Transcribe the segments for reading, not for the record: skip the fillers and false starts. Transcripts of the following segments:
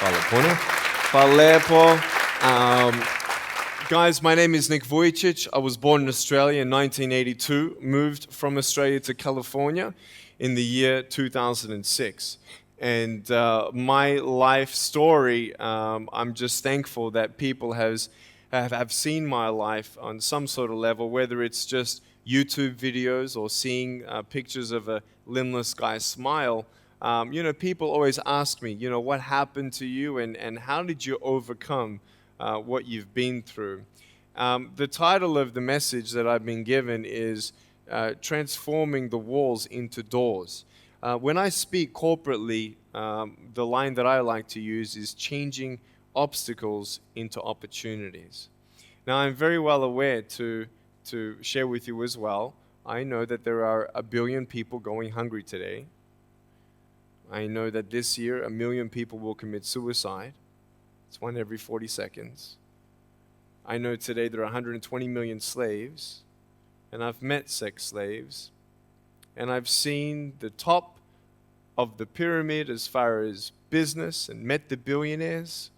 Hvala puno. Guys, my name is Nick Vujicic. I was born in Australia in 1982, moved from Australia to California in the year 2006. And my life story, I'm just thankful that people have seen my life on some sort of level, whether it's just YouTube videos or seeing pictures of a limbless guy smile. People always ask me, what happened to you and how did you overcome what you've been through? The title of the message that I've been given is Transforming the Walls into Doors. When I speak corporately, the line that I like to use is changing obstacles into opportunities. Now, I'm very well aware to share with you as well, I know that there are 1 billion people going hungry today. I know that this year 1 million people will commit suicide. It's 1 every 40 seconds. I know today there are 120 million slaves, and I've met sex slaves, and I've seen the top of the pyramid as far as business and met the billionaires.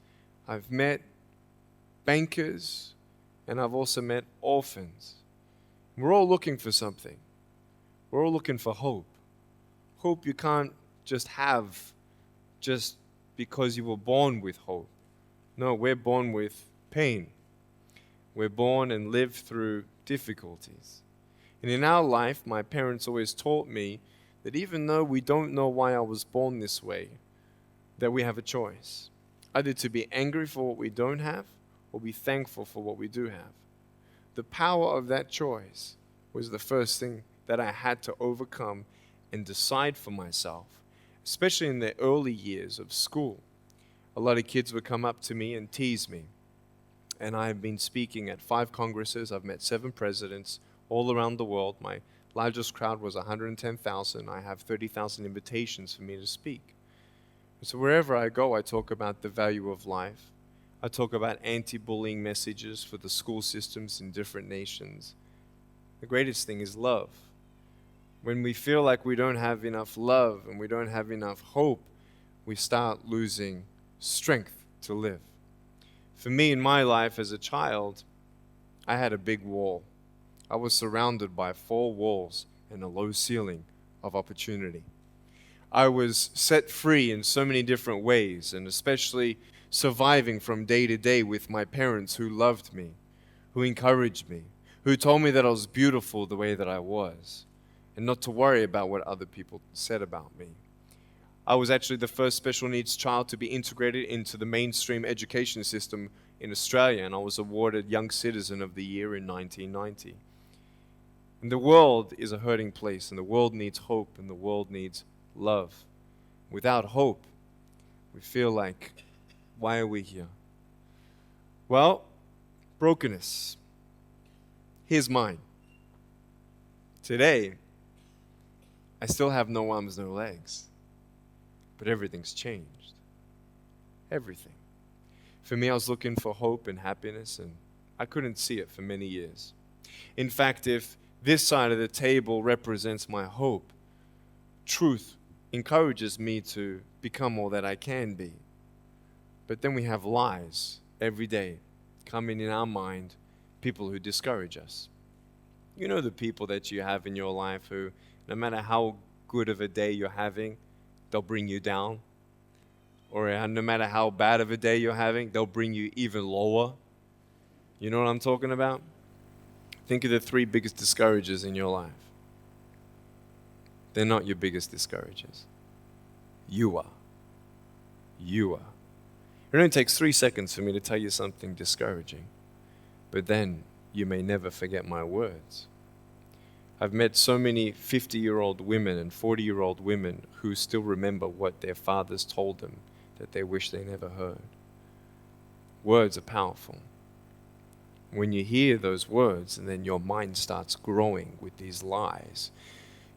I've met bankers, and I've also met orphans. We're all looking for something. We're all looking for hope. Hope you can't just have just because you were born with hope. No, we're born with pain. We're born and live through difficulties. And in our life, my parents always taught me that even though we don't know why I was born this way, that we have a choice. Either to be angry for what we don't have or be thankful for what we do have. The power of that choice was the first thing that I had to overcome and decide for myself, especially in the early years of school. A lot of kids would come up to me and tease me. And I've been speaking at 5 congresses. I've met 7 presidents all around the world. My largest crowd was 110,000. I have 30,000 invitations for me to speak. So wherever I go, I talk about the value of life. I talk about anti-bullying messages for the school systems in different nations. The greatest thing is love. When we feel like we don't have enough love and we don't have enough hope, we start losing strength to live. For me, in my life as a child, I had a big wall. I was surrounded by 4 walls and a low ceiling of opportunity. I was set free in so many different ways, and especially surviving from day to day with my parents who loved me, who encouraged me, who told me that I was beautiful the way that I was, and not to worry about what other people said about me. I was actually the first special needs child to be integrated into the mainstream education system in Australia, and I was awarded Young Citizen of the Year in 1990. And the world is a hurting place, and the world needs hope, and the world needs love. Without hope, we feel like, why are we here? Well, brokenness. Here's mine. Today, I still have no arms, no legs. But everything's changed. Everything. For me, I was looking for hope and happiness, and I couldn't see it for many years. In fact, if this side of the table represents my hope, truth encourages me to become all that I can be. But then we have lies every day coming in our mind, people who discourage us. You know the people that you have in your life who, no matter how good of a day you're having, they'll bring you down. Or no matter how bad of a day you're having, they'll bring you even lower. You know what I'm talking about? Think of the 3 biggest discouragers in your life. They're not your biggest discouragers. You are. You are. It only takes 3 seconds for me to tell you something discouraging. But then you may never forget my words. I've met so many 50-year-old women and 40-year-old women who still remember what their fathers told them that they wish they never heard. Words are powerful. When you hear those words and then your mind starts growing with these lies.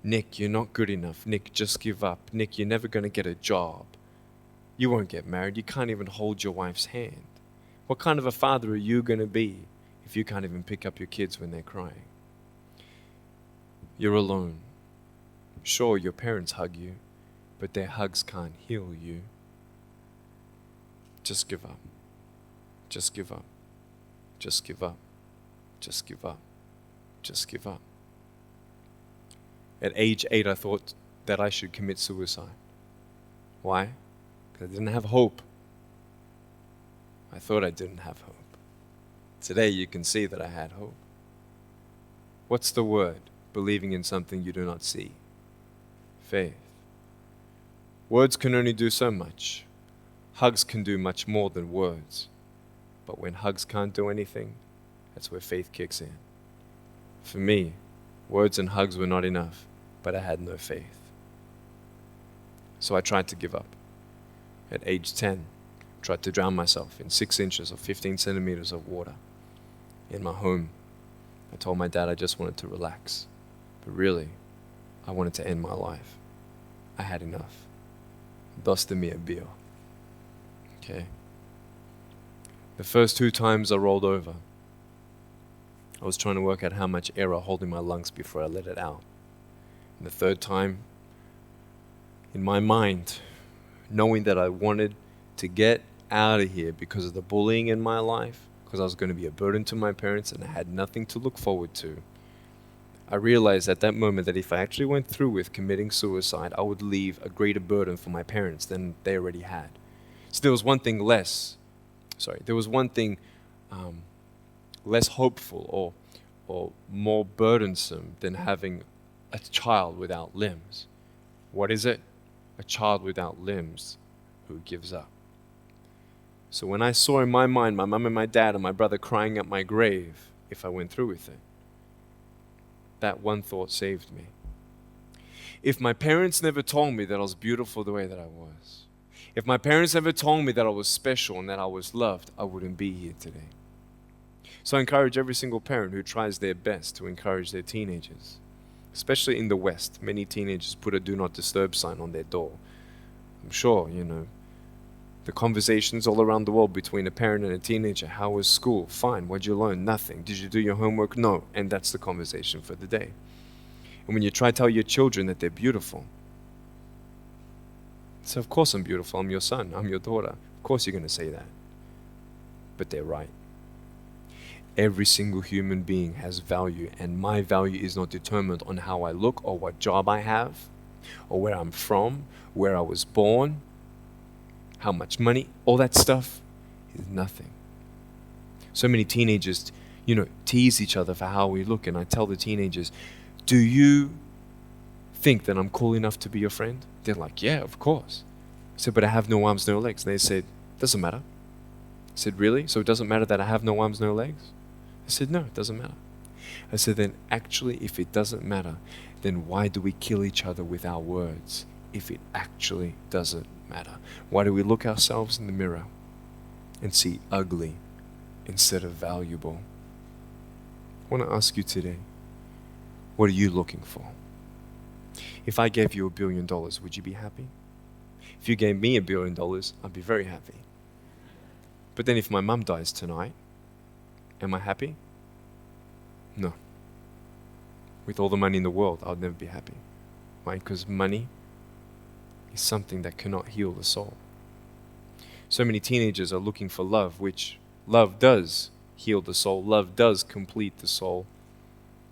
Nick, you're not good enough. Nick, just give up. Nick, you're never going to get a job. You won't get married. You can't even hold your wife's hand. What kind of a father are you going to be if you can't even pick up your kids when they're crying? You're alone. Sure, your parents hug you, but their hugs can't heal you. Just give up. Just give up. Just give up. Just give up. Just give up. At age 8, I thought that I should commit suicide. Why? Because I didn't have hope. I thought I didn't have hope. Today you can see that I had hope. What's the word? Believing in something you do not see. Faith. Words can only do so much. Hugs can do much more than words. But when hugs can't do anything, that's where faith kicks in. For me, words and hugs were not enough, but I had no faith. So I tried to give up. At age 10, tried to drown myself in 6 inches or 15 centimeters of water in my home. I told my dad I just wanted to relax, but really, I wanted to end my life. I had enough. Dosta mi a bio. Okay. The first 2 times I rolled over, I was trying to work out how much air I hold in my lungs before I let it out. And the 3rd time, in my mind, knowing that I wanted to get out of here because of the bullying in my life, because I was going to be a burden to my parents and I had nothing to look forward to, I realized at that moment that if I actually went through with committing suicide, I would leave a greater burden for my parents than they already had. So there was one thing less hopeful or more burdensome than having a child without limbs. What is it? A child without limbs who gives up. So when I saw in my mind my mom and my dad and my brother crying at my grave if I went through with it, that one thought saved me. If my parents never told me that I was beautiful the way that I was, if my parents never told me that I was special and that I was loved, I wouldn't be here today. So I encourage every single parent who tries their best to encourage their teenagers, especially in the West. Many teenagers put a do not disturb sign on their door. I'm sure, the conversations all around the world between a parent and a teenager. How was school? Fine. What'd you learn? Nothing. Did you do your homework? No. And that's the conversation for the day. And when you try to tell your children that they're beautiful, so of course I'm beautiful. I'm your son. I'm your daughter. Of course you're going to say that. But they're right. Every single human being has value, and my value is not determined on how I look or what job I have or where I'm from, where I was born, how much money. All that stuff is nothing. So many teenagers, tease each other for how we look, and I tell the teenagers, do you think that I'm cool enough to be your friend? They're like, yeah, of course. I said, but I have no arms, no legs. And they said, doesn't matter. I said, really? So it doesn't matter that I have no arms, no legs? I said, no, it doesn't matter. I said, then actually, if it doesn't matter, then why do we kill each other with our words if it actually doesn't matter? Why do we look ourselves in the mirror and see ugly instead of valuable? I want to ask you today, what are you looking for? If I gave you $1 billion, would you be happy? If you gave me $1 billion, I'd be very happy. But then if my mum dies tonight, am I happy? No. With all the money in the world, I'll never be happy. Why? Because money is something that cannot heal the soul. So many teenagers are looking for love, which love does heal the soul. Love does complete the soul.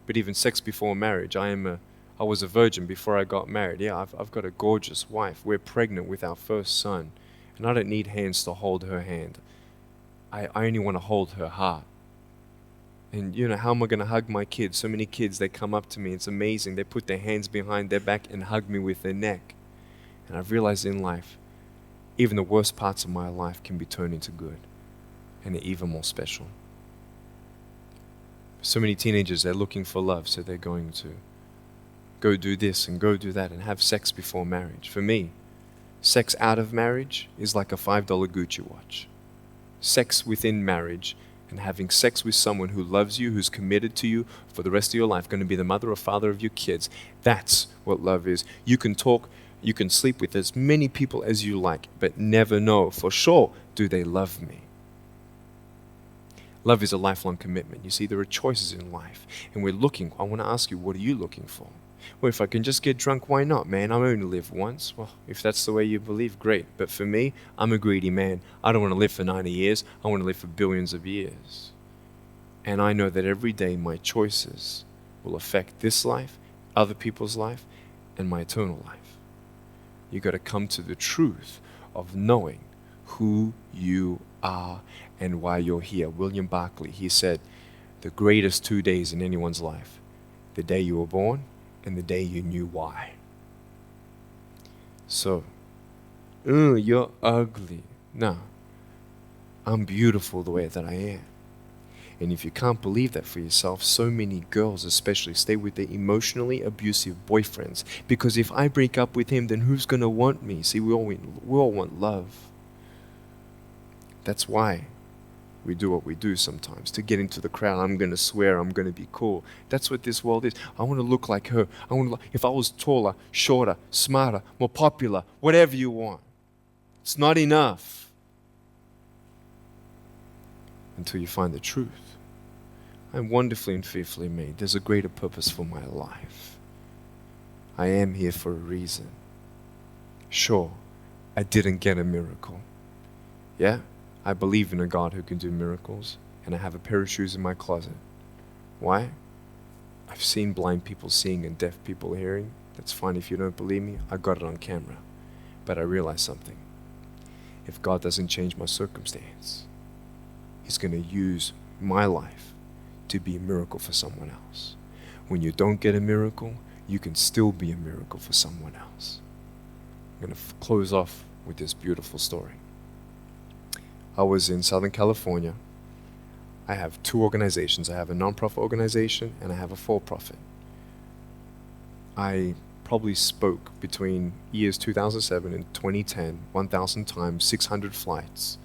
But even sex before marriage, I was a virgin before I got married. Yeah, I've got a gorgeous wife. We're pregnant with our first son. And I don't need hands to hold her hand. I only want to hold her heart. And how am I going to hug my kids? So many kids, they come up to me. It's amazing. They put their hands behind their back and hug me with their neck. And I've realized in life, even the worst parts of my life can be turned into good. And they're even more special. So many teenagers, they're looking for love. So they're going to go do this and go do that and have sex before marriage. For me, sex out of marriage is like a $5 Gucci watch. Sex within marriage and having sex with someone who loves you, who's committed to you for the rest of your life, going to be the mother or father of your kids. That's what love is. You can talk, you can sleep with as many people as you like, but never know for sure, do they love me? Love is a lifelong commitment. You see, there are choices in life, and we're looking. I want to ask you, what are you looking for? Well, if I can just get drunk, why not, man? I only live once. Well, if that's the way you believe, great. But for me, I'm a greedy man. I don't want to live for 90 years. I want to live for billions of years. And I know that every day my choices will affect this life, other people's life, and my eternal life. You got to come to the truth of knowing who you are and why you're here. William Barclay, he said, the greatest 2 days in anyone's life, the day you were born and the day you knew why. So, you're ugly. No, I'm beautiful the way that I am. And if you can't believe that for yourself, so many girls especially stay with their emotionally abusive boyfriends. Because if I break up with him, then who's going to want me? See, we all want love. That's why we do what we do sometimes. To get into the crowd, I'm going to swear, I'm going to be cool. That's what this world is. I want to look like her. If I was taller, shorter, smarter, more popular, whatever you want. It's not enough until you find the truth. I'm wonderfully and fearfully made. There's a greater purpose for my life. I am here for a reason. Sure, I didn't get a miracle. Yeah, I believe in a God who can do miracles, and I have a pair of shoes in my closet. Why? I've seen blind people seeing and deaf people hearing. That's fine if you don't believe me. I got it on camera. But I realized something. If God doesn't change my circumstance, He's going to use my life to be a miracle for someone else. When you don't get a miracle, you can still be a miracle for someone else. I'm going to close off with this beautiful story. I was in Southern California. I have two organizations. I have a non-profit organization and I have a for-profit. I probably spoke between years 2007 and 2010, 1,000 times, 600 flights.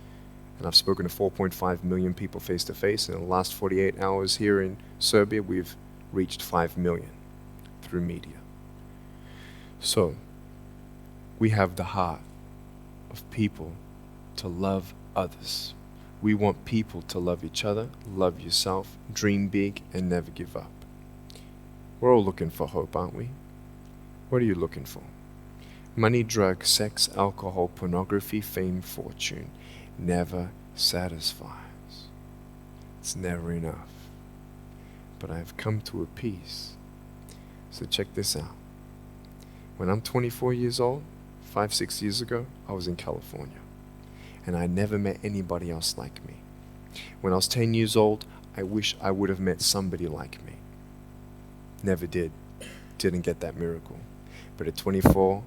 And I've spoken to 4.5 million people face to face. In the last 48 hours here in Serbia, we've reached 5 million through media. So, we have the heart of people to love others. We want people to love each other, love yourself, dream big, and never give up. We're all looking for hope, aren't we? What are you looking for? Money, drugs, sex, alcohol, pornography, fame, fortune never satisfies. It's never enough. But I've come to a peace. So check this out. When I'm 24 years old, 5-6 years ago, I was in California. And I never met anybody else like me. When I was 10 years old, I wish I would have met somebody like me. Never did. Didn't get that miracle. But at 24,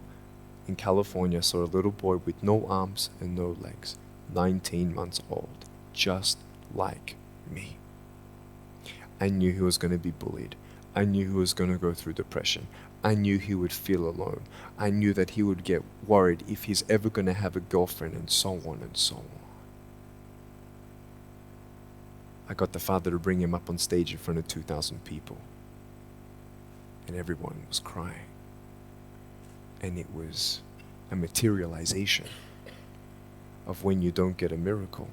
in California, I saw a little boy with no arms and no legs, 19 months old, just like me. I knew he was going to be bullied. I knew he was going to go through depression. I knew he would feel alone. I knew that he would get worried if he's ever going to have a girlfriend, and so on and so on. I got the father to bring him up on stage in front of 2,000 people. And everyone was crying. And it was a materialization of when you don't get a miracle,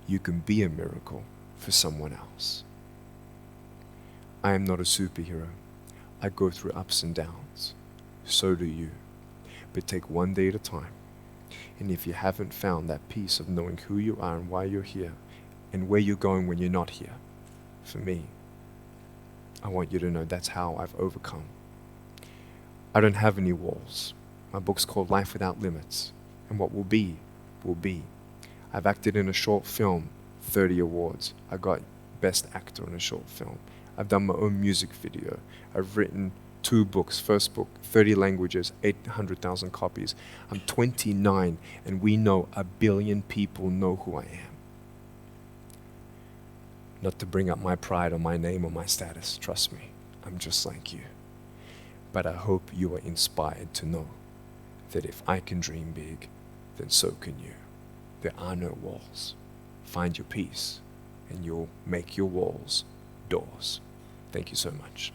you can be a miracle for someone else. I am not a superhero. I go through ups and downs. So do you. But take one day at a time. And if you haven't found that peace of knowing who you are and why you're here, and where you're going when you're not here, for me, I want you to know that's how I've overcome. I don't have any walls. My book's called Life Without Limits. And what will be, will be. I've acted in a short film, 30 awards. I got Best Actor in a Short Film. I've done my own music video. I've written 2 books. First book, 30 languages, 800,000 copies. I'm 29, and we know 1 billion people know who I am. Not to bring up my pride or my name or my status, trust me, I'm just like you. But I hope you are inspired to know that if I can dream big, then so can you. There are no walls. Find your peace, and you'll make your walls doors. Thank you so much.